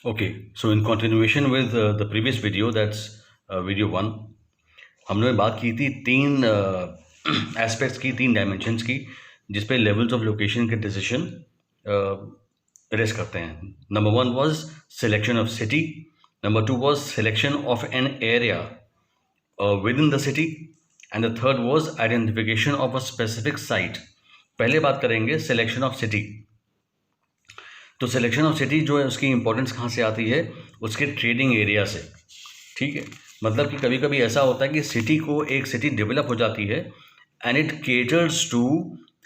Okay, so in continuation with the previous video, that's video 1, हमने बात की थी तीन एस्पेक्ट्स की, तीन डायमेंशंस की, जिस पे लेवल्स ऑफ लोकेशन के डिसीजन रेस करते हैं. Number 1 was selection of city, number 2 was selection of an area within the city, and the third was identification of a specific site. पहले बात करेंगे सिलेक्शन ऑफ सिटी. तो selection of city जो है उसकी importance कहाँ से आती है? उसके ट्रेडिंग एरिया से. ठीक है, मतलब कि कभी कभी ऐसा होता है कि सिटी को, एक सिटी डेवलप हो जाती है and it caters to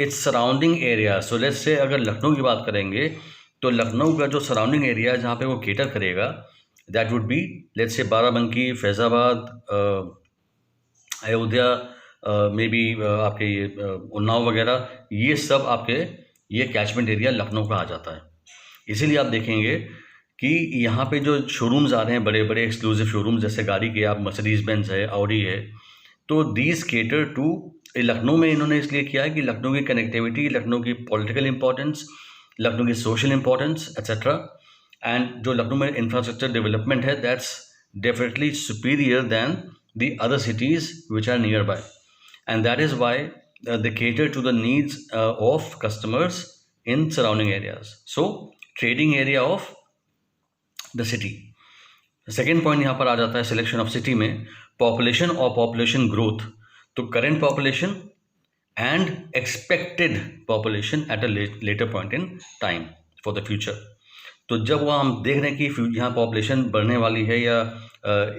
its surrounding area. So let's say अगर लखनऊ की बात करेंगे तो लखनऊ का जो सराउंडिंग एरिया है जहाँ पे वो केटर करेगा, that would be let's say Barabanki, Faizabad, Ayodhya, may be आपके ये उन्नाव वगैरह, ये सब आपके ये कैचमेंट एरिया लखनऊ का आ जाता है. इसीलिए आप देखेंगे कि यहाँ पे जो शोरूम्स आ रहे हैं, बड़े बड़े एक्सक्लूसिव शोरूम्स, जैसे गाड़ी के आप मर्सिडीज बेंज है, ऑडी है, तो दीज केटर टू लखनऊ में इन्होंने इसलिए किया है कि लखनऊ की कनेक्टिविटी, लखनऊ की पॉलिटिकल इंपॉर्टेंस, लखनऊ की सोशल इंपॉर्टेंस एक्सेट्रा, एंड जो लखनऊ में इंफ्रास्ट्रक्चर डेवलपमेंट है that's definitely superior than the other cities which are nearby, and that is why they cater to the needs of customers in surrounding areas. So trading area of the city. Second point यहाँ पर आ जाता है selection of city में, population और population growth. तो current population and expected population at a later point in time for the future. तो जब वह हम देख रहे हैं कि यहाँ पॉपुलेशन बढ़ने वाली है या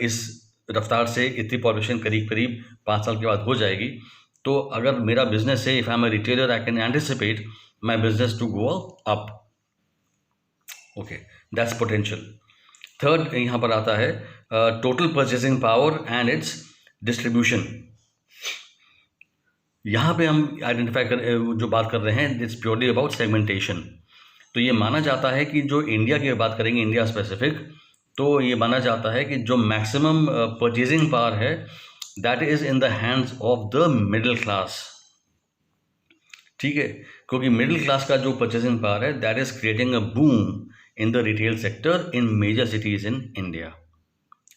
इस रफ्तार से इतनी पॉपुलेशन करीब करीब 5 साल के बाद हो जाएगी, तो अगर मेरा बिजनेस है, if I am a retailer, I can anticipate my business to go up. Okay, that's potential. Third यहाँ पर आता है total purchasing power and its distribution. यहाँ पे हम आइडेंटिफाई कर जो बात कर रहे हैं, इट्स प्योरली अबाउट सेगमेंटेशन. तो ये माना जाता है कि जो इंडिया की बात करेंगे, इंडिया स्पेसिफिक, तो ये माना जाता है कि जो मैक्सिमम परचेजिंग पावर है that is in the hands of the middle class. ठीक है, क्योंकि मिडिल क्लास का जो परचेजिंग पावर है that is creating a boom in the retail sector in major cities in India.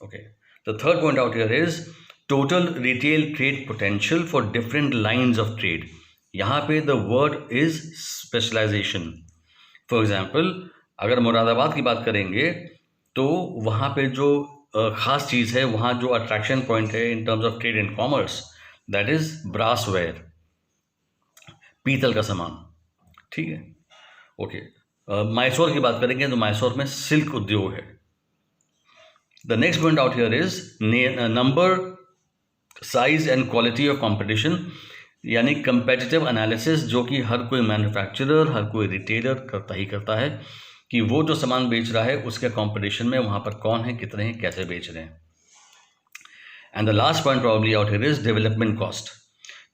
Okay, the third point out here is total retail trade potential for different lines of trade. यहाँ पे the word is specialization. For example, अगर मुरादाबाद की बात करेंगे तो वहाँ पे जो ख़ास चीज़ है, वहाँ जो अट्रैक्शन पॉइंट है in terms of trade and commerce, that is brassware, पीतल का सामान. ठीक है, ओके. मैसूर की बात करेंगे तो मैसूर में सिल्क उद्योग है. The next point out here is number, size and quality of competition, यानी कंपेटिटिव एनालिसिस, जो कि हर कोई मैन्युफैक्चरर, हर कोई रिटेलर करता ही करता है कि वो जो सामान बेच रहा है उसके कंपटीशन में वहाँ पर कौन है, कितने हैं, कैसे बेच रहे हैं. And the last point probably out here is development cost.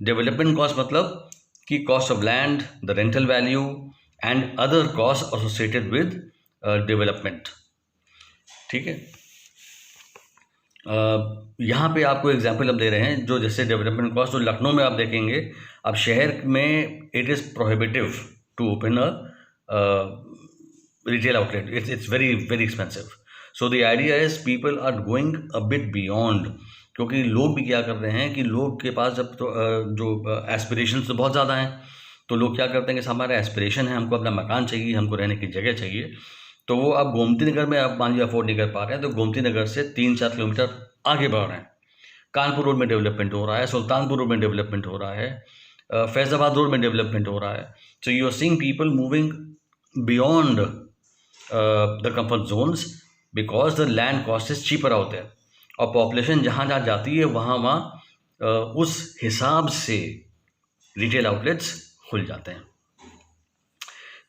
Development cost मतलब कि cost of land, the rental value and other costs associated with development. ठीक है, यहाँ पे आपको एग्जाम्पल अब दे रहे हैं, जो जैसे डेवलपमेंट कॉस्ट, तो लखनऊ में आप देखेंगे, अब शहर में it is prohibitive to open a retail outlet. It's very very expensive. So the idea is people are going a bit beyond, क्योंकि लोग भी क्या कर रहे हैं कि लोग के पास जब तो जो एस्पिरेशंस तो बहुत ज़्यादा हैं, तो लोग क्या करते हैं कि हमारा एस्पिरेशन है, हमको अपना मकान चाहिए, हमको रहने की जगह चाहिए, तो वो अब गोमती नगर में आप मान लीजिए अफोर्ड नहीं कर पा रहे हैं, तो गोमती नगर से 3-4 किलोमीटर आगे बढ़ रहे हैं. कानपुर रोड में डेवलपमेंट हो रहा है, सुल्तानपुर रोड में डेवलपमेंट हो रहा है, फैज़ाबाद रोड में डेवलपमेंट हो रहा है. So you are seeing people moving beyond the comfort zones because the land cost is cheaper out there. और पॉपुलेशन जहाँ जहाँ जाती है वहाँ उस हिसाब से रिटेल आउटलेट्स खुल जाते हैं.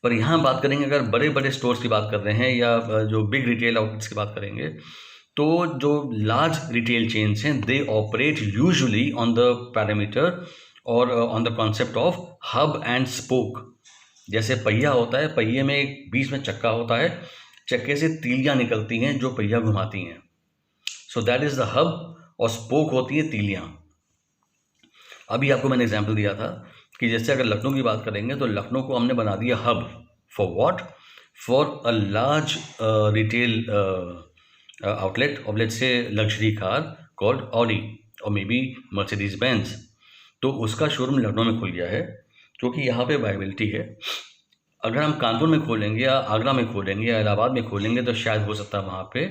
पर यहाँ बात करेंगे, अगर बड़े बड़े स्टोर्स की बात कर रहे हैं या जो बिग रिटेल आउटलेट्स की बात करेंगे, तो जो लार्ज रिटेल चेन्स हैं they operate usually on the parameter और on the concept of hub and spoke. जैसे पहिया होता है, पहिए में एक बीच में चक्का होता है, चक्के से तीलियाँ निकलती हैं जो पहिया घुमाती हैं. So that is the hub, और स्पोक होती है तीलियाँ. अभी आपको मैंने एग्जाम्पल दिया था कि जैसे अगर लखनऊ की बात करेंगे तो लखनऊ को हमने बना दिया hub. For what? for a large retail outlet of let's say luxury car called Audi or maybe Mercedes Benz, तो उसका शोरूम लखनऊ में खुल गया है क्योंकि यहाँ पे वायबिलिटी है। अगर हम कानपुर में खोलेंगे या आगरा में खोलेंगे या इलाहाबाद में खोलेंगे तो शायद हो सकता है वहाँ पे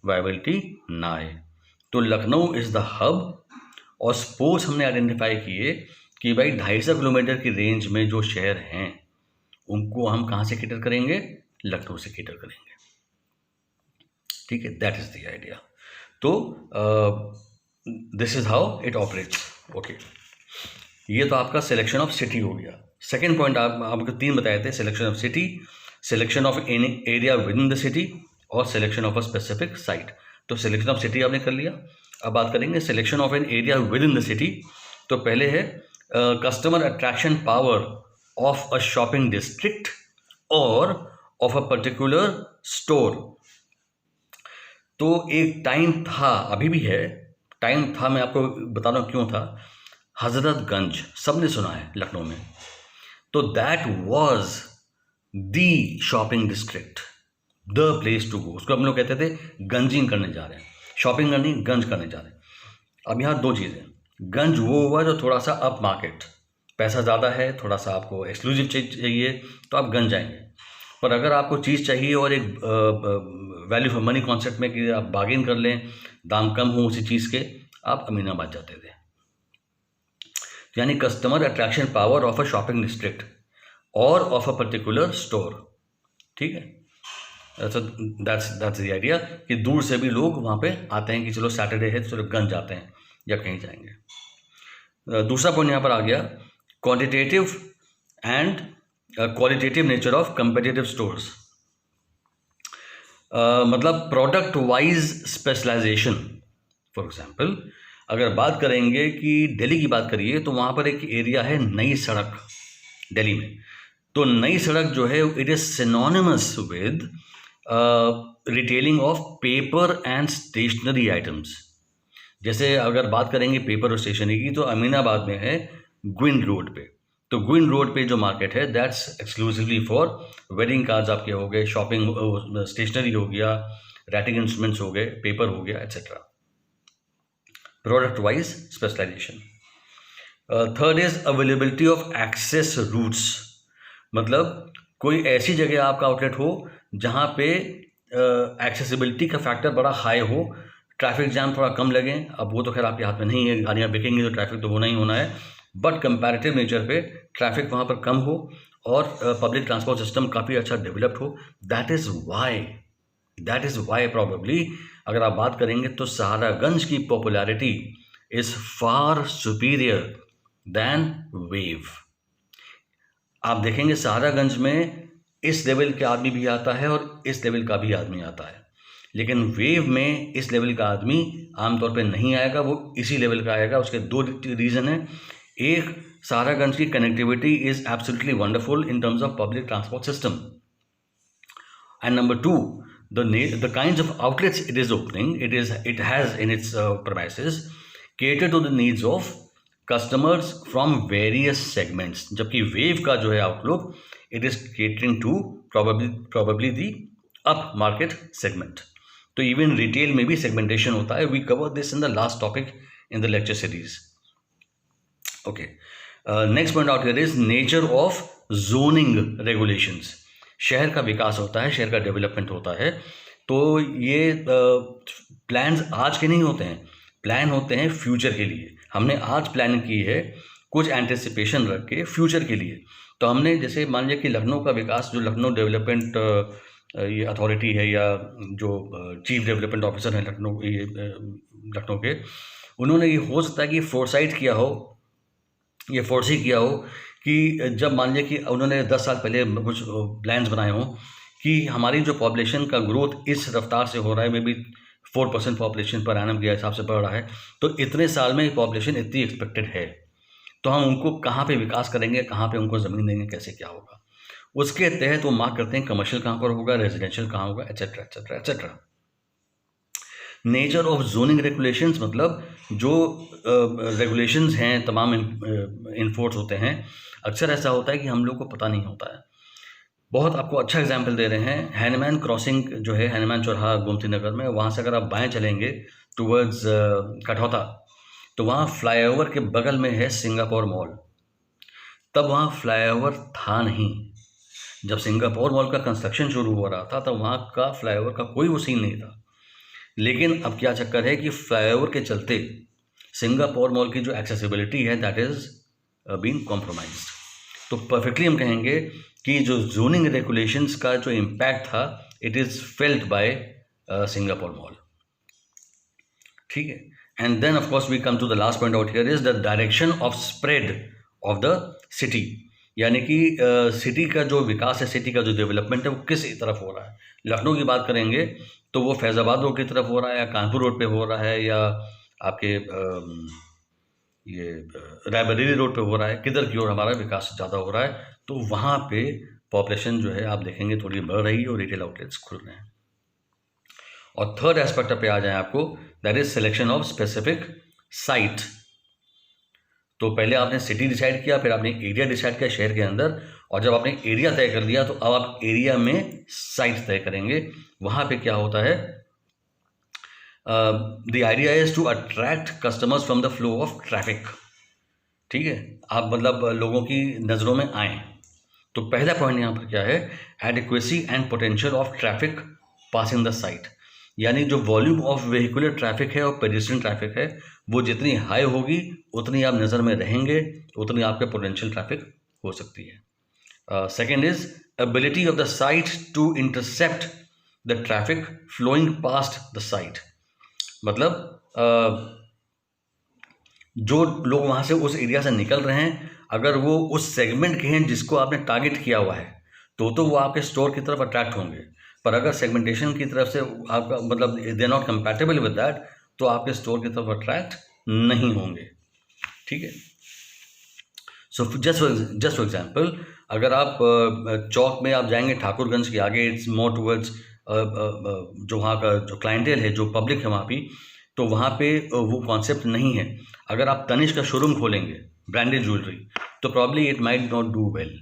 वायबिलिटी ना आए। तो लखनऊ इज़ द हब, और स्पोर्ट्स हमने आइडेंटिफाई किए कि भाई 250 किलोमीटर की रेंज में जो शहर हैं उनको हम कहाँ से कैटर करेंगे, लखनऊ से कैटर करेंगे। ठीक है, दैट इज़ द आइडिया। तो this is how it operates. Okay, ये तो आपका सिलेक्शन ऑफ सिटी हो गया। सेकेंड पॉइंट आपको 3 बताए थे, selection of city, selection of any area within the city और selection of a specific site. तो सिलेक्शन ऑफ सिटी आपने कर लिया। अब बात करेंगे selection of an area within the city. तो पहले है customer attraction power of a shopping district और ऑफ अ पर्टिकुलर स्टोर। तो एक टाइम था, अभी भी है, टाइम था, मैं आपको बता रहा हूँ क्यों था। हजरतगंज सबने सुना है लखनऊ में, तो that was the shopping district, the place to go. उसको हम लोग कहते थे गंजिंग करने जा रहे हैं, शॉपिंग करनी, गंज करने जा रहे हैं। अब यहाँ 2 चीज़ें, गंज वो हुआ जो थोड़ा सा अप मार्केट, पैसा ज़्यादा है, थोड़ा सा आपको एक्सक्लूसिव चीज़ चाहिए तो आप गंज जाएंगे। पर अगर आपको चीज़ चाहिए और एक वैल्यू फॉर मनी कॉन्सेप्ट में कि आप बार्गेन कर लें, दाम कम हो उसी चीज़ के, आप अमीनाबाद जाते थे। यानी customer attraction power of a shopping district और ऑफ अ पर्टिकुलर स्टोर। ठीक है, दैट्स द आइडिया कि दूर से भी लोग वहाँ पे आते हैं कि चलो सैटरडे है तो चलो गंज जाते हैं या कहीं जाएंगे। दूसरा पॉइंट यहाँ पर आ गया quantitative and qualitative nature of competitive stores. मतलब product wise specialization. For example अगर बात करेंगे कि दिल्ली की बात करिए तो वहाँ पर एक एरिया है नई सड़क दिल्ली में। तो नई सड़क जो है it is synonymous with retailing of paper and stationery items. जैसे अगर बात करेंगे पेपर और स्टेशनरी की तो अमीनाबाद में है ग्विन रोड पे। तो ग्विन रोड पे जो मार्केट है that's exclusively for wedding cards आपके हो गए, शॉपिंग स्टेशनरी हो गया, राइटिंग इंस्ट्रूमेंट्स हो गए, पेपर हो गया, etcetera. Product wise specialisation. Third is availability of access routes. मतलब कोई ऐसी जगह आपका आउटलेट हो जहाँ पे एक्सेसिबिलिटी का फैक्टर बड़ा हाई हो, ट्रैफिक जैम थोड़ा कम लगे। अब वो तो खैर आपके हाथ में नहीं है, गाड़ियाँ बिकेंगी तो ट्रैफिक तो होना ही होना है, बट कंपैरेटिव नेचर पे ट्रैफिक वहाँ पर कम हो और पब्लिक ट्रांसपोर्ट सिस्टम काफ़ी अच्छा डेवलप्ड हो। दैट इज़ वाई प्रॉबेबली अगर आप बात करेंगे तो सहारागंज की popularity is far superior then wave. आप देखेंगे सहारागंज में इस लेवल के आदमी भी आता है और इस लेवल का भी आदमी आता है, लेकिन वेव में इस लेवल का आदमी आमतौर पे नहीं आएगा, वो इसी लेवल का आएगा। उसके 2 रीज़न हैं। एक, सहारागंज की connectivity is absolutely wonderful in terms of public transport system, and number 2, the kinds of outlets it is opening, it has in its premises cater to the needs of customers from various segments. जबकि wave का जो है outlook it is catering to probably the up market segment. तो even retail में भी segmentation होता है। We covered this in the last topic in the lecture series. Okay, next point out here is nature of zoning regulations. शहर का विकास होता है, शहर का डेवलपमेंट होता है, तो ये प्लान्स आज के नहीं होते हैं, प्लान होते हैं फ्यूचर के लिए। हमने आज प्लानिंग की है कुछ एंटिसिपेशन रख के फ्यूचर के लिए। तो हमने जैसे मान लिया कि लखनऊ का विकास, जो लखनऊ डेवलपमेंट ये अथॉरिटी है या जो चीफ डेवलपमेंट ऑफिसर हैं लखनऊ के, उन्होंने ये हो सकता है कि फोरसाइट किया हो, ये फोर्सी किया हो कि जब मान लिया कि उन्होंने 10 साल पहले कुछ प्लान्स बनाए हों कि हमारी जो पॉपुलेशन का ग्रोथ इस रफ्तार से हो रहा है, may be 4% population per annum के हिसाब से बढ़ रहा है, तो इतने साल में पॉपुलेशन इतनी एक्सपेक्टेड है, तो हम उनको कहाँ पे विकास करेंगे, कहाँ पे उनको ज़मीन देंगे, कैसे क्या होगा, उसके तहत वो मार्क करते हैं कमर्शियल कहाँ पर होगा, रेजिडेंशियल कहाँ होगा, etcetera etcetera etcetera. Nature of zoning regulations, मतलब जो रेगुलेशंस हैं तमाम इन्फोर्स होते हैं, अक्सर ऐसा होता है कि हम लोग को पता नहीं होता है। बहुत आपको अच्छा एग्जाम्पल दे रहे हैं, हैनुमान क्रॉसिंग जो है, हैनुमान चौराहा गोमती नगर में, वहाँ से अगर आप बाएं चलेंगे टूवर्ड्स कठौता, तो वहाँ फ्लाईओवर के बगल में है सिंगापुर मॉल। तब वहाँ फ्लाईओवर था नहीं। जब सिंगापुर मॉल का कंस्ट्रक्शन शुरू हो रहा था तब वहाँ का फ्लाईओवर का कोई वो सीन नहीं था। लेकिन अब क्या चक्कर है कि फ्लाईओवर के चलते सिंगापुर मॉल की जो एक्सेसिबिलिटी है दैट इज़ बीन कॉम्प्रोमाइज्ड। तो परफेक्टली हम कहेंगे कि जो जोनिंग रेगुलेशंस का जो इम्पैक्ट था it is felt by Singapore mall. ठीक है, and then of course we come to the last point out here is the direction of spread of the city, यानी कि सिटी का जो विकास है, सिटी का जो डेवलपमेंट है वो किस तरफ हो रहा है। लखनऊ की बात करेंगे तो वो फैज़ाबाद रोड की तरफ हो रहा है, या कानपुर रोड पे हो रहा है, या आपके ये रायबरेली रोड पे हो रहा है, किधर की ओर हमारा विकास ज़्यादा हो रहा है, तो वहाँ पे पॉपुलेशन जो है आप देखेंगे थोड़ी बढ़ रही है और रिटेल आउटलेट्स खुल रहे हैं। और थर्ड एस्पेक्ट पे आ जाए आपको, that is selection of specific site. तो पहले आपने सिटी डिसाइड किया, फिर आपने एरिया डिसाइड किया शहर के अंदर, और जब आपने एरिया तय कर दिया तो अब आप एरिया में साइट तय करेंगे। वहाँ पे क्या होता है, the idea is to attract customers from the flow of traffic. ठीक है, आप मतलब लोगों की नज़रों में आएँ। तो पहला पॉइंट यहाँ पर क्या है, adequacy and potential of traffic passing the site, यानी जो वॉल्यूम ऑफ वेहिकुलर ट्रैफिक है और पेडिस्ट्रियन ट्रैफिक है वो जितनी हाई होगी उतनी आप नज़र में रहेंगे, उतनी आपके पोटेंशियल ट्रैफिक हो सकती है। Second is ability of the site to intercept the traffic flowing past the site. मतलब जो लोग वहाँ से उस एरिया से निकल रहे हैं, अगर वो उस सेगमेंट के हैं जिसको आपने टारगेट किया हुआ है तो वो आपके स्टोर की तरफ अट्रैक्ट होंगे। पर अगर सेगमेंटेशन की तरफ से आपका मतलब they not compatible with that, तो आपके स्टोर की तरफ अट्रैक्ट नहीं होंगे। ठीक है, सो जस्ट फॉर एग्जांपल, अगर आप चौक में आप जाएंगे ठाकुरगंज के आगे, इट्स मोर टूवर्ड्स जो वहाँ का जो क्लाइंटेल है, जो पब्लिक है वहाँ भी, तो वहाँ पे वो कॉन्सेप्ट नहीं है। अगर आप तनिष्क का शोरूम खोलेंगे ब्रांडेड ज्वेलरी, तो probably it might not do well.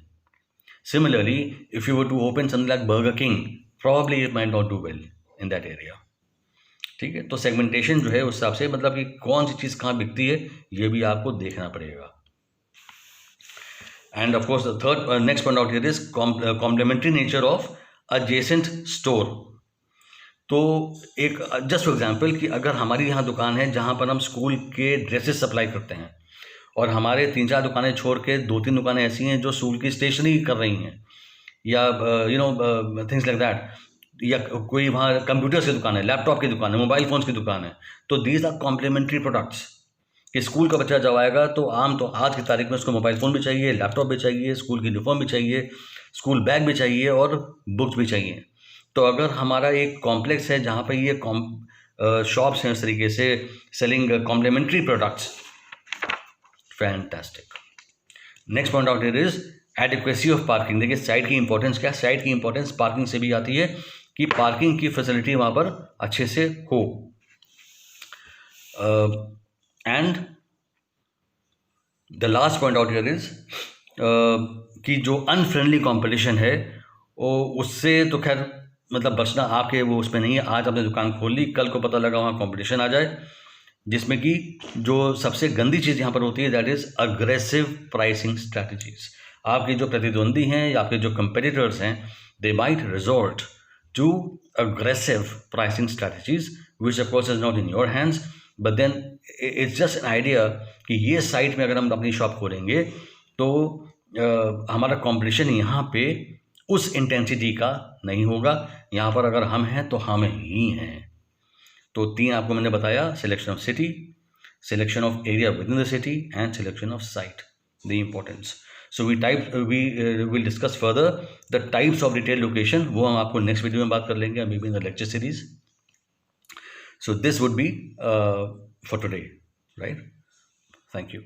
Similarly if you were to open something like Burger King, probably it might not do well in that area। ठीक है, तो सेगमेंटेशन जो है उस हिसाब से मतलब कि कौन सी चीज़ कहाँ बिकती है ये भी आपको देखना पड़ेगा। And of course third next point out here is complementary nature of adjacent store. तो एक जस्ट फॉर एग्जांपल कि अगर हमारी यहाँ दुकान है जहाँ पर हम स्कूल के ड्रेसेस सप्लाई करते हैं, और हमारे 3-4 दुकानें छोड़ के 2-3 दुकानें ऐसी हैं जो स्कूल की स्टेशनरी कर रही हैं, या थिंग्स लाइक दैट, या कोई वहाँ कंप्यूटर्स की दुकान है, लैपटॉप की दुकान है, मोबाइल फ़ोन्स की दुकान है, तो दीज आर कॉम्प्लीमेंट्री प्रोडक्ट्स। कि स्कूल का बच्चा जब आएगा तो आज की तारीख में उसको मोबाइल फ़ोन भी चाहिए, लैपटॉप भी चाहिए, स्कूल की यूनिफॉर्म भी चाहिए, स्कूल बैग भी चाहिए और बुक्स भी चाहिए। तो अगर हमारा एक कॉम्प्लेक्स है जहाँ पर ये शॉप्स हैं इस तरीके से selling complementary products, fantastic. Next point out here is adequacy of parking. देखिए साइट की इंपॉर्टेंस क्या है, साइट की इंपॉर्टेंस पार्किंग से भी आती है कि पार्किंग की फैसिलिटी वहाँ पर अच्छे से हो। And the last point out here is कि जो अनफ्रेंडली कंपटीशन है वो उससे तो खैर मतलब बचना आपके वो उसमें नहीं है। आज आपने दुकान खोल ली, कल को पता लगा वहाँ कंपटीशन आ जाए, जिसमें कि जो सबसे गंदी चीज़ यहाँ पर होती है that is aggressive pricing strategies. आपके जो प्रतिद्वंदी हैं या आपके जो कंपेटिटर्स हैं, they might resort to aggressive pricing strategies which of course is not in your hands, but then it's just an idea कि ये साइट में अगर हम अपनी शॉप खोलेंगे तो हमारा कॉम्पिटिशन यहाँ पे उस इंटेंसिटी का नहीं होगा। यहाँ पर अगर हम हैं तो हम ही हैं। तो 3 आपको मैंने बताया, selection of city, selection of area within the city and selection of site, the importance. So we will discuss further the types of retail location, वो हम आपको नेक्स्ट वीडियो में बात कर लेंगे, maybe in the lecture series. So this would be for today, right? Thank you.